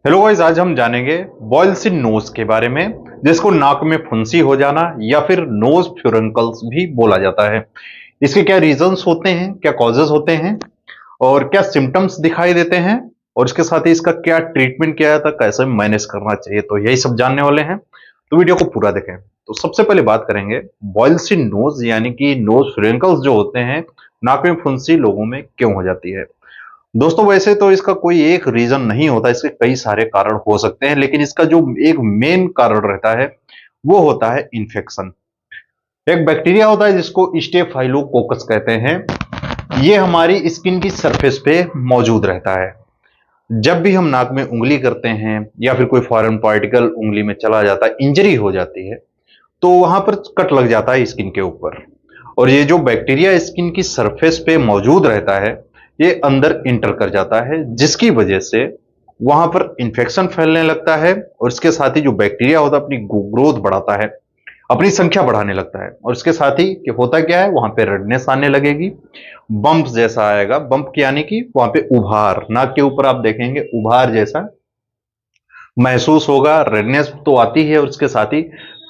Hello guys, आज हम जानेंगे बॉयल्स इन नोज के बारे में, जिसको नाक में फुंसी हो जाना या फिर नोज फ्यूरंकल्स भी बोला जाता है। इसके क्या रीजंस होते हैं, क्या कॉजेज होते हैं और क्या सिम्टम्स दिखाई देते हैं, और इसके साथ ही इसका क्या ट्रीटमेंट किया जाता है, कैसे मैनेज करना चाहिए, तो यही सब जानने वाले हैं। तो वीडियो को पूरा देखें। तो सबसे पहले बात करेंगे बॉयल्स इन नोज यानी कि नोज फ्यूरंकल्स जो होते हैं, नाक में फुंसी लोगों में क्यों हो जाती है। दोस्तों, वैसे तो इसका कोई एक रीजन नहीं होता, इसके कई सारे कारण हो सकते हैं, लेकिन इसका जो एक मेन कारण रहता है वो होता है इन्फेक्शन। एक बैक्टीरिया होता है जिसको स्टेफाइलोकोकस कहते हैं। ये हमारी स्किन की सरफेस पे मौजूद रहता है। जब भी हम नाक में उंगली करते हैं या फिर कोई फॉरेन पार्टिकल उंगली में चला जाता है, इंजरी हो जाती है, तो वहां पर कट लग जाता है स्किन के ऊपर। और ये जो बैक्टीरिया स्किन की सरफेस पे मौजूद रहता है, ये अंदर इंटर कर जाता है, जिसकी वजह से वहां पर इंफेक्शन फैलने लगता है। और इसके साथ ही जो बैक्टीरिया होता है अपनी ग्रोथ बढ़ाता है, अपनी संख्या बढ़ाने लगता है। और इसके साथ ही कि होता क्या है, वहां पे रेडनेस आने लगेगी, बम्प जैसा आएगा। बम्प यानी कि वहां पे उभार, नाक के ऊपर आप देखेंगे उभार जैसा महसूस होगा। रेडनेस तो आती है और इसके साथ ही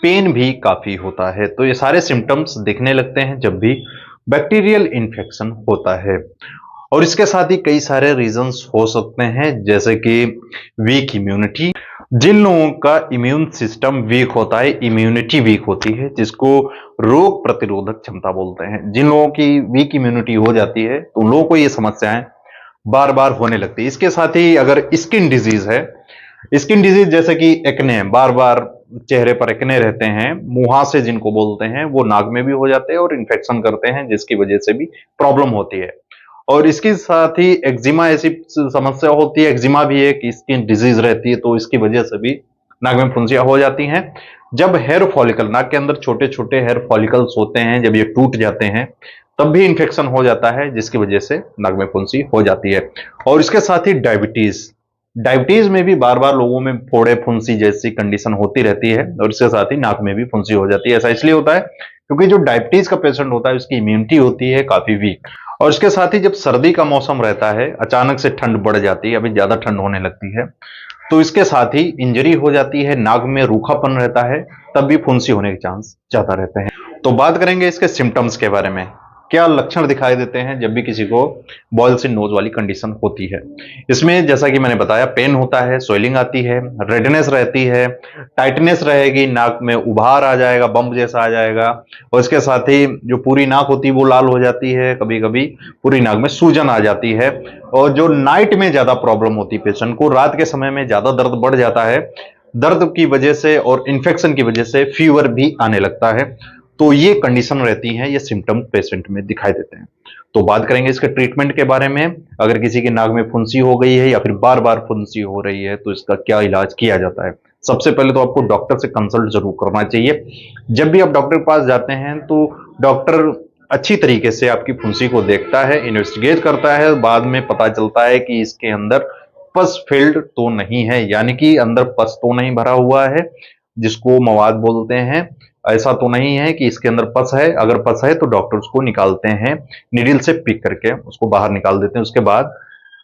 पेन भी काफी होता है। तो ये सारे सिम्टम्स दिखने लगते हैं जब भी बैक्टीरियल इन्फेक्शन होता है। और इसके साथ ही कई सारे रीजंस हो सकते हैं, जैसे कि वीक इम्यूनिटी। जिन लोगों का इम्यून सिस्टम वीक होता है, इम्यूनिटी वीक होती है, जिसको रोग प्रतिरोधक क्षमता बोलते हैं, जिन लोगों की वीक इम्यूनिटी हो जाती है तो उन लोगों को ये समस्याएं बार बार होने लगती है। इसके साथ ही अगर स्किन डिजीज है, स्किन डिजीज जैसे कि एक्ने, बार बार चेहरे पर एक्ने रहते हैं, मुहासे जिनको बोलते हैं, वो नाक में भी हो जाते हैं और इन्फेक्शन करते हैं, जिसकी वजह से भी प्रॉब्लम होती है। और इसके साथ ही एक्जिमा ऐसी समस्या होती है, एक्जिमा भी एक स्किन डिजीज रहती है, तो इसकी वजह से भी नाक में फुंसियां हो जाती हैं। जब हेयर फॉलिकल, नाक के अंदर छोटे छोटे हेयर फॉलिकल्स होते हैं, जब ये टूट जाते हैं तब भी इंफेक्शन हो जाता है, जिसकी वजह से नाक में फुंसी हो जाती है। और इसके साथ ही डायबिटीज, डायबिटीज में भी बार बार लोगों में फोड़े फुंसी जैसी कंडीशन होती रहती है, और इसके साथ ही नाक में भी फुंसी हो जाती है। ऐसा इसलिए होता है क्योंकि जो डायबिटीज का पेशेंट होता है उसकी इम्यूनिटी होती है काफी वीक। और इसके साथ ही जब सर्दी का मौसम रहता है, अचानक से ठंड बढ़ जाती है, अभी ज्यादा ठंड होने लगती है, तो इसके साथ ही इंजरी हो जाती है, नाक में रूखापन रहता है, तब भी फुंसी होने के चांस ज्यादा रहते हैं। तो बात करेंगे इसके सिम्टम्स के बारे में। क्या लक्षण दिखाई देते हैं जब भी किसी को बॉयल्स इन नोज वाली कंडीशन होती है। इसमें जैसा कि मैंने बताया, पेन होता है, स्वेलिंग आती है, रेडनेस रहती है, टाइटनेस रहेगी, नाक में उभार आ जाएगा, बम्प जैसा आ जाएगा। और इसके साथ ही जो पूरी नाक होती है वो लाल हो जाती है, कभी कभी पूरी नाक में सूजन आ जाती है। और जो नाइट में ज्यादा प्रॉब्लम होती है पेशेंट को, रात के समय में ज्यादा दर्द बढ़ जाता है, दर्द की वजह से और इन्फेक्शन की वजह से फीवर भी आने लगता है। तो ये कंडीशन रहती है, ये सिम्टम पेशेंट में दिखाई देते हैं। तो बात करेंगे इसके ट्रीटमेंट के बारे में। अगर किसी की नाक में फुंसी हो गई है या फिर बार बार फुंसी हो रही है तो इसका क्या इलाज किया जाता है। सबसे पहले तो आपको डॉक्टर से कंसल्ट जरूर करना चाहिए। जब भी आप डॉक्टर के पास जाते हैं तो डॉक्टर अच्छी तरीके से आपकी फुंसी को देखता है, इन्वेस्टिगेट करता है, बाद में पता चलता है कि इसके अंदर पस फिल्ड तो नहीं है, यानी कि अंदर पस तो नहीं भरा हुआ है, जिसको मवाद बोलते हैं। ऐसा तो नहीं है कि इसके अंदर पस है। अगर पस है तो डॉक्टर उसको निकालते हैं, निडिल से पिक करके उसको बाहर निकाल देते हैं। उसके बाद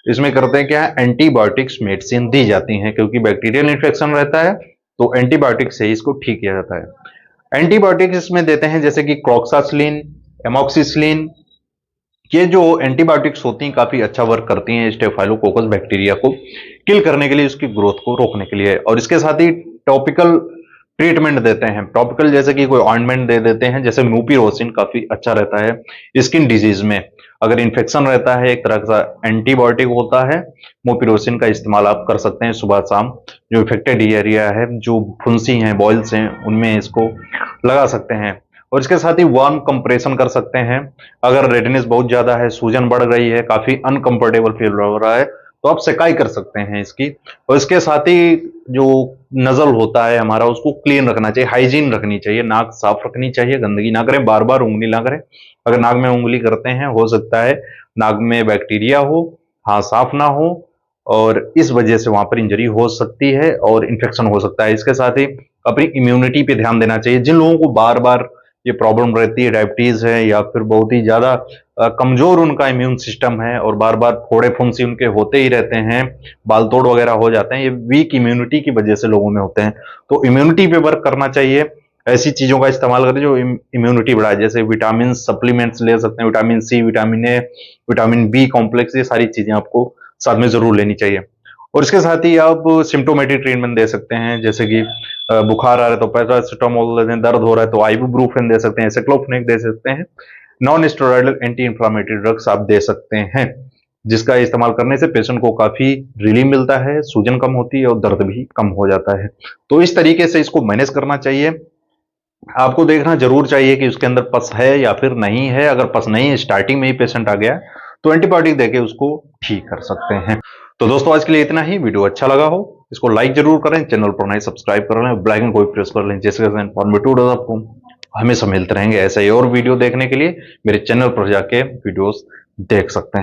इसमें करते हैं क्या, एंटीबायोटिक्स मेडिसिन दी जाती हैं, क्योंकि बैक्टीरियल इन्फेक्शन रहता है तो एंटीबायोटिक से ही इसको ठीक किया जाता है। एंटीबायोटिक्स इसमें देते हैं जैसे कि क्रोक्सासिलिन, एमोक्सिसिलिन। ये जो एंटीबायोटिक्स होती हैं काफी अच्छा वर्क करती हैं स्टेफाइलोकोकस बैक्टीरिया को किल करने के लिए, उसकी ग्रोथ को रोकने के लिए। और इसके साथ ही टॉपिकल ट्रीटमेंट देते हैं, टॉपिकल जैसे कि कोई ऑइंटमेंट दे देते हैं, जैसे म्यूपिरोसिन काफी अच्छा रहता है स्किन डिजीज में। अगर इन्फेक्शन रहता है, एक तरह का एंटीबायोटिक होता है, मोपिरोसिन का इस्तेमाल आप कर सकते हैं सुबह शाम। जो इफेक्टेड एरिया है, जो फुंसी हैं, बॉयल्स हैं, उनमें इसको लगा सकते हैं। और इसके साथ ही वार्म कंप्रेशन कर सकते हैं। अगर रेडनेस बहुत ज्यादा है, सूजन बढ़ रही है, काफी अनकंफर्टेबल फील हो रहा है, तो आप सेकाई कर सकते हैं इसकी। और इसके साथ ही जो नजल होता है हमारा, उसको क्लीन रखना चाहिए, हाइजीन रखनी चाहिए, नाक साफ रखनी चाहिए, गंदगी ना करें, बार बार उंगली ना करें। अगर नाक में उंगली करते हैं, हो सकता है नाक में बैक्टीरिया हो, हाथ साफ ना हो, और इस वजह से वहां पर इंजरी हो सकती है और इन्फेक्शन हो सकता है। इसके साथ ही अपनी इम्यूनिटी पे ध्यान देना चाहिए। जिन लोगों को बार बार ये प्रॉब्लम रहती है, डायबिटीज है या फिर बहुत ही ज्यादा कमजोर उनका इम्यून सिस्टम है और बार बार फोड़े फुंसी उनके होते ही रहते हैं, बाल तोड़ वगैरह हो जाते हैं, ये वीक इम्यूनिटी की वजह से लोगों में होते हैं। तो इम्यूनिटी पे वर्क करना चाहिए, ऐसी चीजों का इस्तेमाल करें जो इम्यूनिटी बढ़ाए, जैसे विटामिन सप्लीमेंट्स ले सकते हैं, vitamin C, vitamin A, vitamin B complex, ये सारी चीजें आपको साथ में जरूर लेनी चाहिए। और इसके साथ ही आप सिम्टोमेटिक ट्रीटमेंट दे सकते हैं, जैसे कि बुखार आ रहा है तो पैरासिटामोल दे दें, दर्द हो रहा है तो आइबुप्रोफेन दे सकते हैं, साइक्लोफेनेक दे सकते हैं, non steroidal anti inflammatory drugs आप दे सकते हैं, जिसका इस्तेमाल करने से पेशेंट को काफी रिलीफ मिलता है, सूजन कम होती है और दर्द भी कम हो जाता है। तो इस तरीके से इसको मैनेज करना चाहिए। आपको देखना जरूर चाहिए कि उसके अंदर पस है या फिर नहीं है। अगर पस नहीं है, स्टार्टिंग में ही पेशेंट आ गया तो एंटीबायोटिक देके उसको ठीक कर सकते हैं। तो दोस्तों आज के लिए इतना ही। वीडियो अच्छा लगा हो इसको लाइक जरूर करें, चैनल पर नए सब्सक्राइब कर लें, बेल आइकन को प्रेस कर लें, जैसे इन्फॉर्मेटिव आपको हमेशा मिलते रहेंगे। ऐसे ही और वीडियो देखने के लिए मेरे चैनल पर जाके वीडियोस देख सकते हैं।